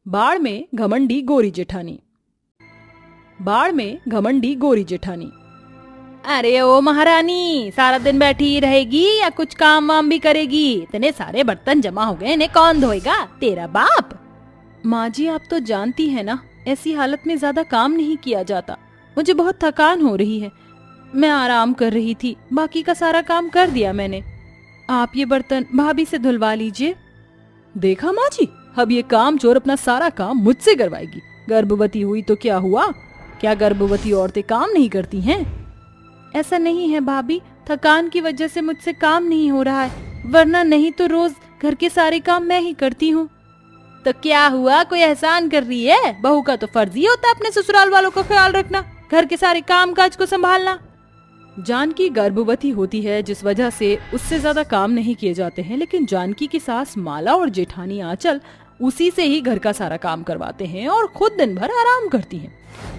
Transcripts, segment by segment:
बाढ़ में घमंडी गोरी जेठानी। बाढ़ में घमंडी गोरी जेठानी। अरे ओ महारानी, सारा दिन बैठी ही रहेगी या कुछ काम वाम भी करेगी? इतने सारे बर्तन जमा हो गए, इन्हें कौन धोएगा? तेरा बाप। माँ जी, आप तो जानती है ना, ऐसी हालत में ज्यादा काम नहीं किया जाता। मुझे बहुत थकान हो रही है, मैं आराम कर रही थी, बाकी का सारा काम कर दिया मैंने। आप ये बर्तन भाभी से धुलवा लीजिए। देखा माँ जी, अब ये काम चोर अपना सारा काम मुझसे करवाएगी। गर्भवती हुई तो क्या हुआ? क्या गर्भवती औरतें काम नहीं करती हैं? ऐसा नहीं है भाभी, थकान की वजह से मुझसे काम नहीं हो रहा है, वरना नहीं तो रोज घर के सारे काम मैं ही करती हूँ। तो क्या हुआ, कोई एहसान कर रही है? बहू का तो फर्ज ही होता है अपने ससुराल वालों का ख्याल रखना, घर के सारे काम काज को संभालना। जानकी गर्भवती होती है, जिस वजह से उससे ज्यादा काम नहीं किए जाते हैं, लेकिन जानकी की सास माला और जेठानी आंचल उसी से ही घर का सारा काम करवाते हैं और खुद दिन भर आराम करती हैं।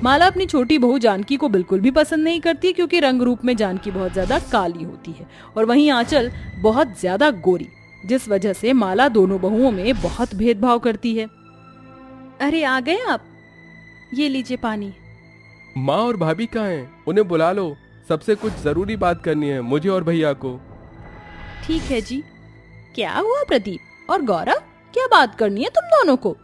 माला अपनी छोटी बहू जानकी को बिल्कुल भी पसंद नहीं करती, क्योंकि रंग रूप में जानकी बहुत ज्यादा काली होती है और वहीं आंचल बहुत ज्यादा गोरी, जिस वजह से माला दोनों बहुओं में बहुत भेदभाव करती है। अरे आ गए आप, ये लीजिए पानी। माँ और भाभी कहाँ हैं? उन्हें बुला लो, सबसे कुछ जरूरी बात करनी है मुझे और भैया को। ठीक है जी। क्या हुआ प्रदीप और गौरव, क्या बात करनी है तुम दोनों को?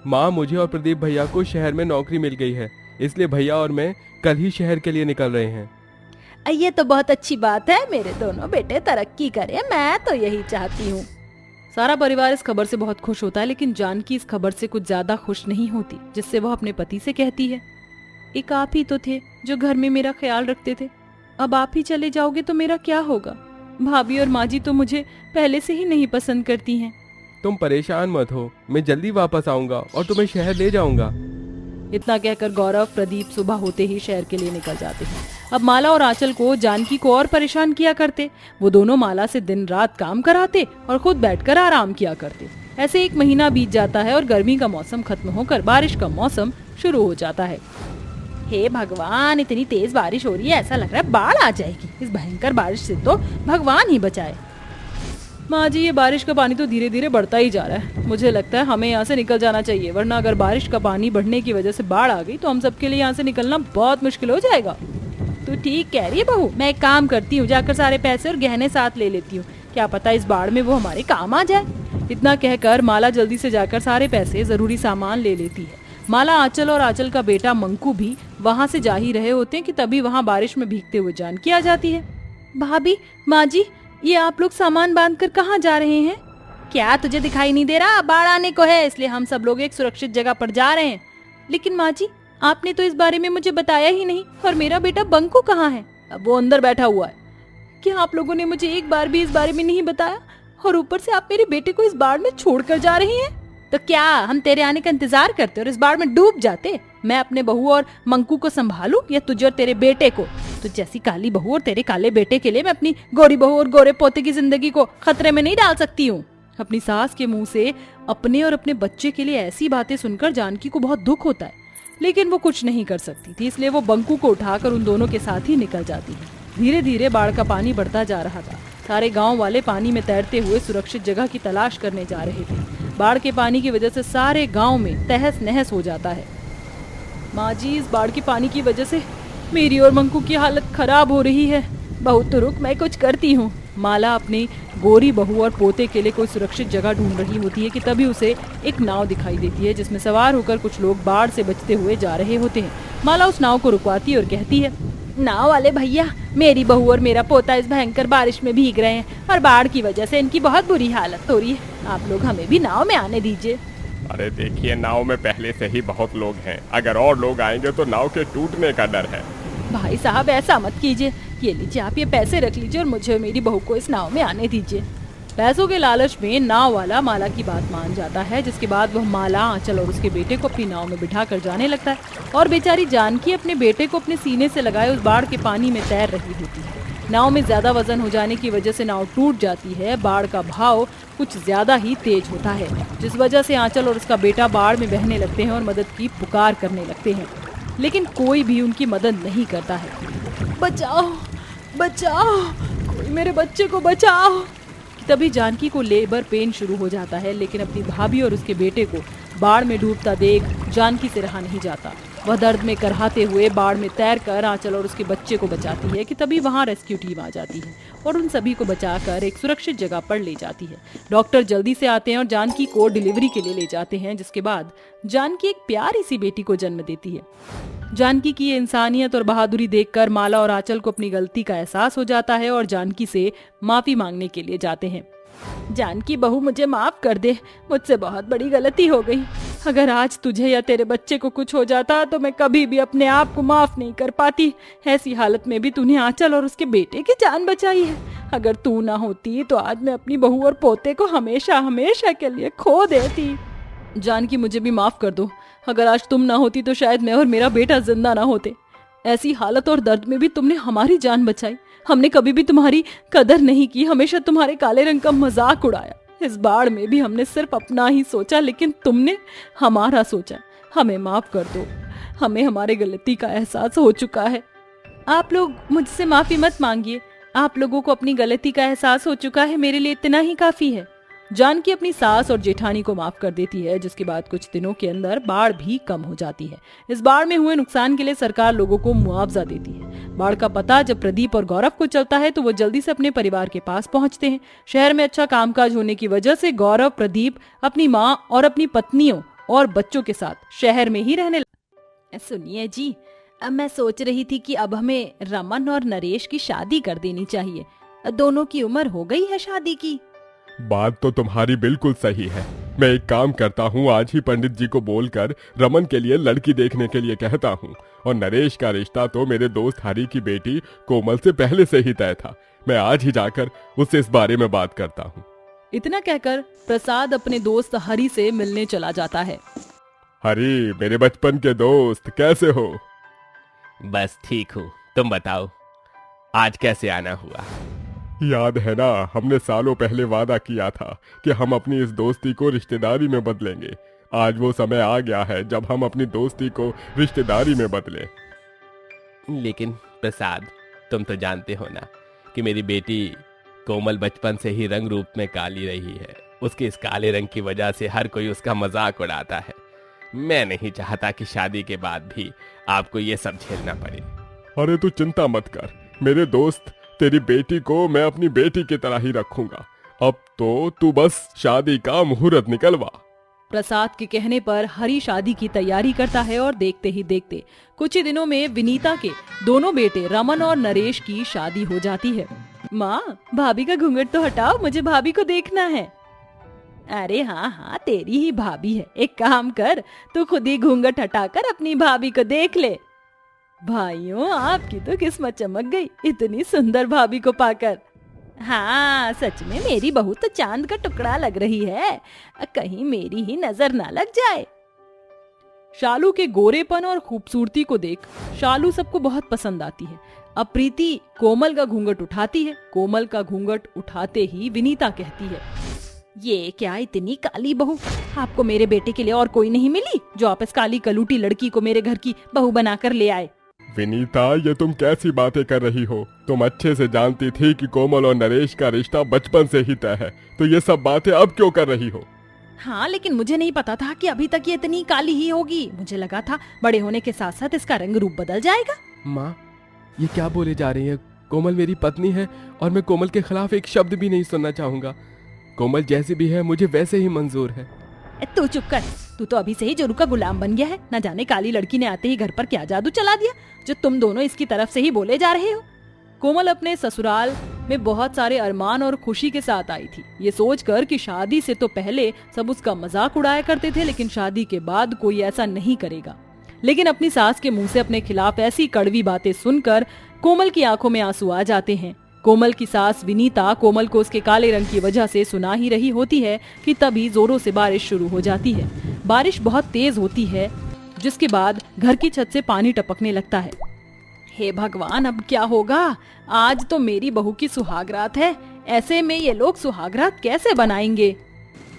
माँ, मुझे और प्रदीप भैया को शहर में नौकरी मिल गई है, इसलिए भैया और मैं कल ही शहर के लिए निकल रहे हैं। ये तो बहुत अच्छी बात है, मेरे दोनों बेटे तरक्की करें, मैं तो यही चाहती हूँ। सारा परिवार इस खबर से बहुत खुश होता है, लेकिन जानकी इस खबर से कुछ ज्यादा खुश नहीं होती, जिससे वह अपने पति से कहती है, एक आप ही तो थे जो घर में मेरा ख्याल रखते थे, अब आप ही चले जाओगे तो मेरा क्या होगा? भाभी और माँ जी तो मुझे पहले से ही नहीं पसंद करती हैं। तुम परेशान मत हो, मैं जल्दी वापस आऊंगा और तुम्हें शहर ले जाऊंगा। इतना कहकर गौरव प्रदीप सुबह होते ही शहर के लिए निकल जाते हैं। अब माला और आंचल को जानकी को और परेशान किया करते। वो दोनों माला से दिन रात काम कराते और खुद बैठकर आराम किया करते। ऐसे 1 महीना बीत जाता है और गर्मी का मौसम खत्म होकर बारिश का मौसम शुरू हो जाता है। हे भगवान, इतनी तेज बारिश हो रही है, ऐसा लग रहा है बाढ़ आ जाएगी। इस भयंकर बारिश से तो भगवान ही बचाए। माँ जी, ये बारिश का पानी तो धीरे धीरे बढ़ता ही जा रहा है, मुझे लगता है हमें यहाँ से निकल जाना चाहिए, वरना अगर बारिश का पानी बढ़ने की वजह से बाढ़ आ गई तो हम सबके लिए यहाँ से निकलना बहुत मुश्किल हो जाएगा। तू ठीक कह रही है बहू, मैं एक काम करती हूँ, जाकर सारे पैसे और गहने साथ ले लेती हूँ, क्या पता इस बाढ़ में वो हमारे काम आ जाए। इतना कहकर माला जल्दी से जाकर सारे पैसे, जरूरी सामान ले लेती है। माला, आंचल और आंचल का बेटा मंकू भी वहाँ से जा ही रहे होते हैं कि तभी वहाँ बारिश में भीगते हुए जानकी आ जाती है। भाभी, माँ जी, ये आप लोग सामान बांध कर कहाँ जा रहे हैं? क्या तुझे दिखाई नहीं दे रहा? बाढ़ आने को है, इसलिए हम सब लोग एक सुरक्षित जगह पर जा रहे हैं। लेकिन माँ जी, आपने तो इस बारे में मुझे बताया ही नहीं, और मेरा बेटा बंकू कहाँ है? अब वो अंदर बैठा हुआ है। क्या आप लोगों ने मुझे एक बार भी इस बारे में नहीं बताया? और ऊपर से आप मेरे बेटे को इस बाढ़ में छोड़ कर जा रही हैं? तो क्या हम तेरे आने का इंतजार करते और इस बाढ़ में डूब जाते? मैं अपने बहू और मंकू को संभालूं या तुझे और तेरे बेटे को? तो जैसी काली बहू और तेरे काले बेटे के लिए मैं अपनी गोरी बहू और गोरे पोते की जिंदगी को खतरे में नहीं डाल सकती हूँ। अपनी सास के मुंह से अपने और अपने बच्चे के लिए ऐसी बातें सुनकर जानकी को बहुत दुख होता है, लेकिन वो कुछ नहीं कर सकती थी, इसलिए वो बंकू को उठाकर उन दोनों के साथ ही निकल जाती है। धीरे धीरे बाढ़ का पानी बढ़ता जा रहा था। सारे गांव वाले पानी में तैरते हुए सुरक्षित जगह की तलाश करने जा रहे थे। बाढ़ के पानी की वजह से सारे गांव में तहस नहस हो जाता है। माँ जी, इस बाढ़ के पानी की वजह से मेरी और मंकू की हालत खराब हो रही है। बहू तो रुक, मैं कुछ करती हूँ। माला अपनी गोरी बहू और पोते के लिए कोई सुरक्षित जगह ढूंढ रही होती है कि तभी उसे एक नाव दिखाई देती है, जिसमें सवार होकर कुछ लोग बाढ़ से बचते हुए जा रहे होते हैं। माला उस नाव को रुकवाती है और कहती है, नाव वाले भैया, मेरी बहू और मेरा पोता इस भयंकर बारिश में भीग रहे हैं और बाढ़ की वजह से इनकी बहुत बुरी हालत हो रही है, आप लोग हमें भी नाव में आने दीजिए। अरे देखिए, नाव में पहले से ही बहुत लोग हैं, अगर और लोग आएंगे तो नाव के टूटने का डर है। भाई साहब, ऐसा मत कीजिए, ये लीजिए, आप ये पैसे रख लीजिए और मुझे और मेरी बहू को इस नाव में आने दीजिए। पैसों के लालच में नाव वाला माला की बात मान जाता है, जिसके बाद वह माला, आंचल और उसके बेटे को अपनी नाव में बिठा कर जाने लगता है और बेचारी जानकी अपने बेटे को अपने सीने से लगाए उस बाढ़ के पानी में तैर रही होती है। नाव में ज्यादा वजन हो जाने की वजह से नाव टूट जाती है। बाढ़ का भाव कुछ ज्यादा ही तेज होता है, जिस वजह से आंचल और उसका बेटा बाढ़ में बहने लगते हैं और मदद की पुकार करने लगते हैं, लेकिन कोई भी उनकी मदद नहीं करता है। बचाओ, बचाओ, कोई मेरे बच्चे को बचाओ। तभी जानकी को लेबर पेन शुरू हो जाता है, लेकिन अपनी भाभी और उसके बेटे को बाढ़ में डूबता देख जानकी से रहा नहीं जाता। वह दर्द में करहाते हुए बाढ़ में तैरकर आंचल और उसके बच्चे को बचाती है कि तभी वहां रेस्क्यू टीम आ जाती है और उन सभी को बचाकर एक सुरक्षित जगह पर ले जाती है। डॉक्टर जल्दी से आते हैं और जानकी को डिलीवरी के लिए ले जाते हैं, जिसके बाद जानकी एक प्यारी सी बेटी को जन्म देती है। जानकी की ये इंसानियत और बहादुरी देखकर माला और आंचल को अपनी गलती का एहसास हो जाता है और जानकी से माफी मांगने के लिए जाते हैं। जानकी बहू, मुझे माफ कर दे, मुझसे बहुत बड़ी गलती हो गई। अगर आज तुझे या तेरे बच्चे को कुछ हो जाता तो मैं कभी भी अपने आप को माफ नहीं कर पाती। ऐसी हालत में भी तूने आंचल और उसके बेटे की जान बचाई है। अगर तू ना होती तो आज मैं अपनी बहू और पोते को हमेशा हमेशा के लिए खो देती। जानकी, मुझे भी माफ कर दो। अगर आज तुम ना होती तो शायद मैं और मेरा बेटा जिंदा ना होते। ऐसी हालत और दर्द में भी तुमने हमारी जान बचाई। हमने कभी भी तुम्हारी कदर नहीं की, हमेशा तुम्हारे काले रंग का मजाक उड़ाया। इस बाढ़ में भी हमने सिर्फ अपना ही सोचा, लेकिन तुमने हमारा सोचा। हमें माफ कर दो, हमें हमारे गलती का एहसास हो चुका है। आप लोग मुझसे माफी मत मांगिए, आप लोगों को अपनी गलती का एहसास हो चुका है, मेरे लिए इतना ही काफी है। जानकी अपनी सास और जेठानी को माफ कर देती है, जिसके बाद कुछ दिनों के अंदर बाढ़ भी कम हो जाती है। इस बाढ़ में हुए नुकसान के लिए सरकार लोगों को मुआवजा देती है। बाढ़ का पता जब प्रदीप और गौरव को चलता है तो वो जल्दी से अपने परिवार के पास पहुंचते हैं। शहर में अच्छा कामकाज होने की वजह से गौरव, प्रदीप अपनी माँ और अपनी पत्नियों और बच्चों के साथ शहर में ही रहने लगे। सुनिए जी, अब मैं सोच रही थी कि अब हमें रमन और नरेश की शादी कर देनी चाहिए। दोनों की उम्र हो गई है शादी की। बात तो तुम्हारी बिल्कुल सही है। मैं एक काम करता हूँ, आज ही पंडित जी को बोलकर रमन के लिए लड़की देखने के लिए कहता हूँ। और नरेश का रिश्ता तो मेरे दोस्त हरी की बेटी कोमल से पहले से ही तय था। मैं आज ही जाकर उससे इस बारे में बात करता हूँ। इतना कहकर प्रसाद अपने दोस्त हरी से मिलने चला जाता है। हरी, मेरे बचपन के दोस्त, कैसे हो? बस ठीक हूँ, तुम बताओ आज कैसे आना हुआ? याद है ना, हमने सालों पहले वादा किया था कि हम अपनी इस दोस्ती को रिश्तेदारी में बदलेंगे। आज वो समय आ गया है जब हम अपनी दोस्ती को रिश्तेदारी में बदलें। लेकिन प्रसाद, तुम तो जानते हो ना कि मेरी बेटी कोमल बचपन से ही रंग रूप में काली रही है। उसके इस काले रंग की वजह से हर कोई उसका मजाक उड़ाता है। मैं नहीं चाहता कि शादी के बाद भी आपको ये सब झेलना पड़े। अरे तू चिंता मत कर मेरे दोस्त, तेरी बेटी को मैं अपनी बेटी की तरह ही रखूंगा। अब तो तू बस शादी का मुहूर्त निकलवा। प्रसाद के कहने पर हरी शादी की तैयारी करता है और देखते ही देखते कुछ ही दिनों में विनीता के दोनों बेटे रमन और नरेश की शादी हो जाती है। माँ, भाभी का घूंघट तो हटाओ, मुझे भाभी को देखना है। अरे हाँ हाँ, तेरी ही भाभी है। एक काम कर, तू खुद ही घूंघट हटाकर अपनी भाभी को देख ले। भाइयों, आपकी तो किस्मत चमक गई इतनी सुंदर भाभी को पाकर। हाँ, सच में मेरी बहू तो चांद का टुकड़ा लग रही है, कहीं मेरी ही नजर ना लग जाए। शालू के गोरेपन और खूबसूरती को देख शालू सबको बहुत पसंद आती है। अब प्रीति कोमल का घूंघट उठाती है। कोमल का घूंघट उठाते ही विनीता कहती है, ये क्या इतनी काली बहू? आपको मेरे बेटे के लिए और कोई नहीं मिली जो आप इस काली कलूटी लड़की को मेरे घर की बहू बनाकर ले आए? विनीता, ये तुम कैसी बातें कर रही हो? तुम अच्छे से जानती थी कि कोमल और नरेश का रिश्ता बचपन से ही तय है, तो ये सब बातें अब क्यों कर रही हो? हाँ, लेकिन मुझे नहीं पता था कि अभी तक ये इतनी काली ही होगी। मुझे लगा था बड़े होने के साथ साथ इसका रंग रूप बदल जाएगा। माँ, ये क्या बोले जा रही है? कोमल मेरी पत्नी है और मैं कोमल के खिलाफ एक शब्द भी नहीं सुनना चाहूंगा। कोमल जैसी भी है मुझे वैसे ही मंजूर है। तू चुप कर, तू तो अभी से ही जोरू का गुलाम बन गया है। न जाने काली लड़की ने आते ही घर पर क्या जादू चला दिया जो तुम दोनों इसकी तरफ से ही बोले जा रहे हो। कोमल अपने ससुराल में बहुत सारे अरमान और खुशी के साथ आई थी, ये सोचकर कि शादी से तो पहले सब उसका मजाक उड़ाया करते थे, लेकिन शादी के बाद कोई ऐसा नहीं करेगा। लेकिन अपनी सास के मुंह से अपने खिलाफ ऐसी कड़वी बातें सुनकर कोमल की आंखों में आंसू आ जाते हैं। कोमल की सास विनीता कोमल को उसके काले रंग की वजह से सुना ही रही होती है कि तभी जोरों से बारिश शुरू हो जाती है। बारिश बहुत तेज होती है, जिसके बाद घर की छत से पानी टपकने लगता है। हे भगवान, अब क्या होगा? आज तो मेरी बहू की सुहागरात है, ऐसे में ये लोग सुहागरात कैसे बनाएंगे?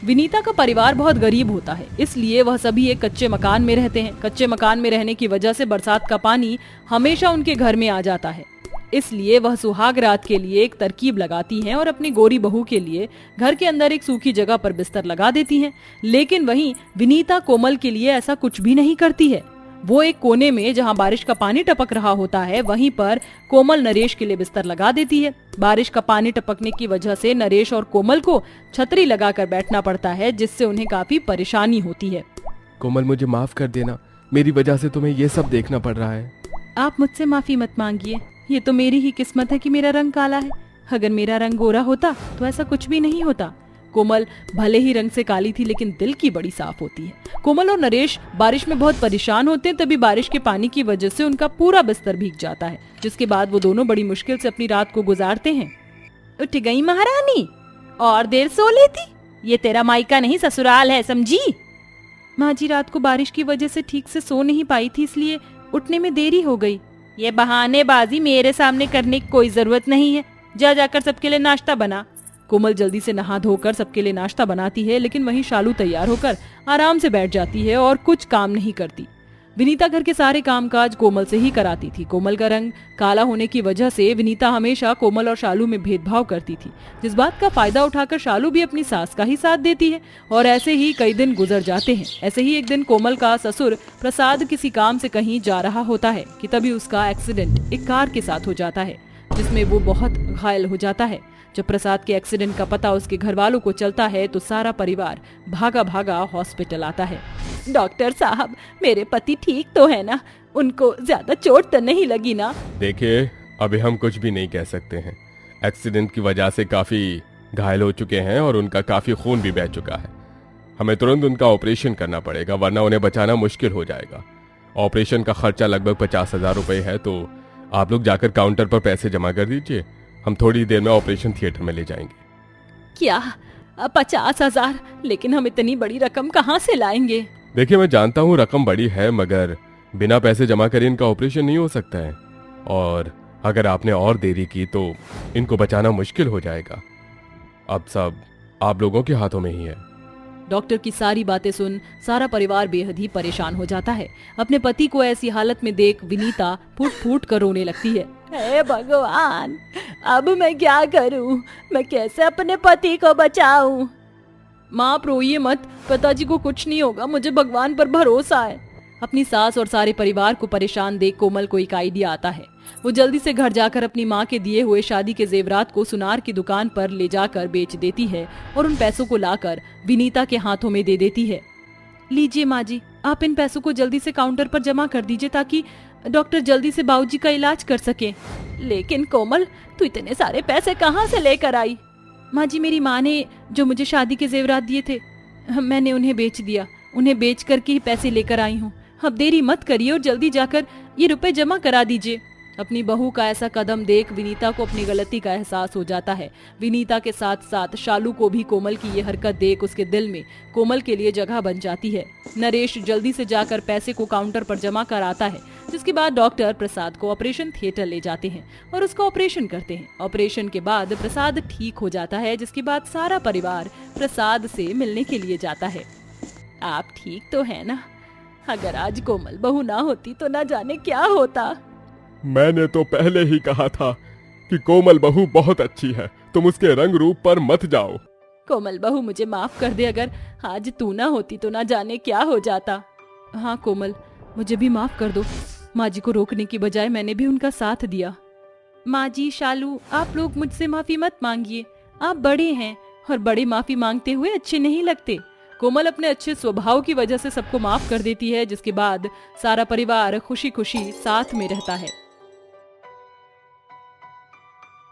विनीता का परिवार बहुत गरीब होता है, इसलिए वह सभी एक कच्चे मकान में रहते हैं। कच्चे मकान में रहने की वजह से बरसात का पानी हमेशा उनके घर में आ जाता है। इसलिए वह सुहाग रात के लिए एक तरकीब लगाती हैं और अपनी गोरी बहू के लिए घर के अंदर एक सूखी जगह पर बिस्तर लगा देती हैं। लेकिन वहीं विनीता कोमल के लिए ऐसा कुछ भी नहीं करती है। वो एक कोने में जहां बारिश का पानी टपक रहा होता है वहीं पर कोमल नरेश के लिए बिस्तर लगा देती है। बारिश का पानी टपकने की वजह से नरेश और कोमल को छतरी लगाकर बैठना पड़ता है, जिससे उन्हें काफी परेशानी होती है। कोमल, मुझे माफ कर देना, मेरी वजह से तुम्हें ये सब देखना पड़ रहा है। आप मुझसे माफी मत मांगिए, ये तो मेरी ही किस्मत है कि मेरा रंग काला है। अगर मेरा रंग गोरा होता तो ऐसा कुछ भी नहीं होता। कोमल भले ही रंग से काली थी लेकिन दिल की बड़ी साफ होती है। कोमल और नरेश बारिश में बहुत परेशान होते हैं, तभी बारिश के पानी की वजह से उनका पूरा बिस्तर भीग जाता है, जिसके बाद वो दोनों बड़ी मुश्किल से अपनी रात को गुजारते हैं। उठ गई महारानी, और देर सो लेती, ये तेरा मायका नहीं ससुराल है, समझी? माँ जी, रात को बारिश की वजह से ठीक से सो नहीं पाई थी, इसलिए उठने में देरी हो गई। ये बहानेबाजी मेरे सामने करने की कोई जरूरत नहीं है, जाकर सबके लिए नाश्ता बना। कोमल जल्दी से नहा धोकर सबके लिए नाश्ता बनाती है, लेकिन वहीं शालू तैयार होकर आराम से बैठ जाती है और कुछ काम नहीं करती। विनीता घर के सारे कामकाज कोमल से ही कराती थी। कोमल का रंग काला होने की वजह से विनीता हमेशा कोमल और शालू में भेदभाव करती थी, जिस बात का फायदा उठाकर शालू भी अपनी सास का ही साथ देती है। और ऐसे ही कई दिन गुजर जाते हैं। ऐसे ही एक दिन कोमल का ससुर प्रसाद किसी काम से कहीं जा रहा होता है कि तभी उसका एक्सीडेंट एक कार के साथ हो जाता है, जिसमें वो बहुत घायल हो जाता है। जब प्रसाद के एक्सीडेंट का पता उसके घर वालों को चलता है तो सारा परिवार भागा भागा हॉस्पिटल आता है। डॉक्टर साहब, मेरे पति ठीक तो है ना? उनको ज्यादा चोट तो नहीं लगी ना? देखिए, अभी हम कुछ भी नहीं कह सकते हैं। एक्सीडेंट की वजह से काफी घायल हो चुके हैं और उनका काफी खून भी बह चुका है। हमें तुरंत उनका ऑपरेशन करना पड़ेगा, वरना उन्हें बचाना मुश्किल हो जाएगा। ऑपरेशन का खर्चा लगभग 50,000 रुपए है, तो आप लोग जाकर काउंटर पर पैसे जमा कर दीजिए। हम थोड़ी देर में ऑपरेशन थिएटर में ले जाएंगे। क्या 50,000? लेकिन हम इतनी बड़ी रकम कहाँ से लाएंगे? देखिए, मैं जानता हूँ रकम बड़ी है, मगर बिना पैसे जमा करे इनका ऑपरेशन नहीं हो सकता है, और अगर आपने और देरी की तो इनको बचाना मुश्किल हो जाएगा। अब सब आप लोगों के हाथों में ही है। डॉक्टर की सारी बातें सुन सारा परिवार बेहद ही परेशान हो जाता है। अपने पति को ऐसी हालत में देख विनीता फूट फूट कर रोने लगती है। हे भगवान, अब मैं क्या करूं? मैं कैसे अपने पति को बचाऊं? माँ, आप रोइए मत, पिताजी को कुछ नहीं होगा, मुझे भगवान पर भरोसा है। अपनी सास और सारे परिवार को परेशान देख कोमल को एक आइडिया आता है। वो जल्दी से घर जाकर अपनी माँ के दिए हुए शादी के जेवरात को सुनार की दुकान पर ले जाकर बेच देती है और उन पैसों को लाकर विनीता के हाथों में दे देती है। लीजिए माँ जी, आप इन पैसों को जल्दी से काउंटर पर जमा कर दीजिए ताकि डॉक्टर जल्दी से बाबूजी का इलाज कर सके। लेकिन कोमल, तू इतने सारे पैसे कहाँ से लेकर आई? माँ जी, मेरी माँ ने जो मुझे शादी के जेवरात दिए थे, मैंने उन्हें बेच दिया। उन्हें बेच करके ही पैसे लेकर आई हूँ। अब देरी मत करिए और जल्दी जाकर ये रुपए जमा करा दीजिए। अपनी बहू का ऐसा कदम देख विनीता को अपनी गलती का एहसास हो जाता है। विनीता के साथ साथ शालू को भी कोमल की ये हरकत देख उसके दिल में कोमल के लिए जगह बन जाती है। नरेश जल्दी से जाकर पैसे को काउंटर पर जमा कराता है, जिसके बाद डॉक्टर प्रसाद को ऑपरेशन थिएटर ले जाते हैं और उसका ऑपरेशन करते हैं। ऑपरेशन के बाद प्रसाद ठीक हो जाता है, जिसके बाद सारा परिवार प्रसाद से मिलने के लिए जाता है। आप ठीक तो है ना? अगर आज कोमल बहू ना होती तो ना जाने क्या होता। मैंने तो पहले ही कहा था कि कोमल बहू बहुत अच्छी है, तुम उसके रंग रूप पर मत जाओ। कोमल बहू, मुझे माफ कर दे, अगर आज तू ना होती तो ना जाने क्या हो जाता। हाँ कोमल, मुझे भी माफ कर दो। माँ जी को रोकने की बजाय मैंने भी उनका साथ दिया। माँ जी, शालू, आप लोग मुझसे माफी मत मांगिए, आप बड़े हैं और बड़े माफी मांगते हुए अच्छे नहीं लगते। कोमल अपने अच्छे स्वभाव की वजह से सबको माफ कर देती है, जिसके बाद सारा परिवार खुशी खुशी साथ में रहता है।